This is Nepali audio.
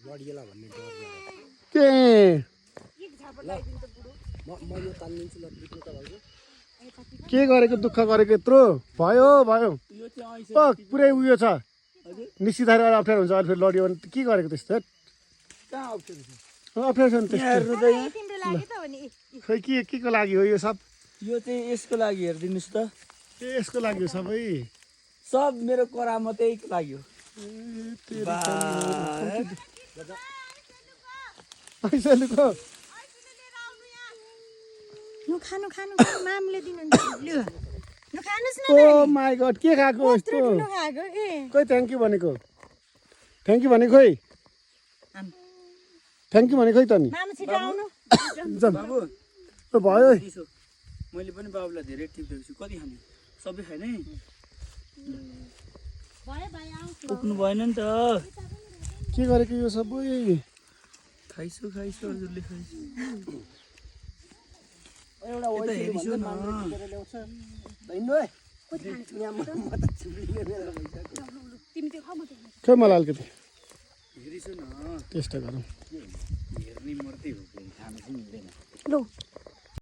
लडिएला भन्ने डर के के गरेको दुःख गरेको यत्रो भयो भयो पुरै उयो छ निश्चित अप्ठ्यारो हुन्छ अहिले फेरि लड्यो भने के गरेको त्यस्तो अप्ठ्यारो छ नि त्यस्तो खै के को लागि हो यो सब यो चाहिँ यसको लागि हेरिदिनुहोस् त यसको लागि हो सबै सब मेरो करामतैको लागि हो ओ माई गड के खाएको यस्तो खोइ थ्याङ्क यू भनेको थ्याङ्क यू भनेको खोइ थ्याङ्क यू भनेको खोइ त नि भयो मैले पनि बाबुलाई धेरै टिपेको छु कति खाने सबै खाने पुग्नु भएन नि त के गरेको यो सबै खाइसु हजुरले खाइसु हेरिसु न खै मलाई अलिकति हेरिसु न टेस्ट गरौँ हेर्ने मर्दै हो खानु चाहिँ मिल्दैन लो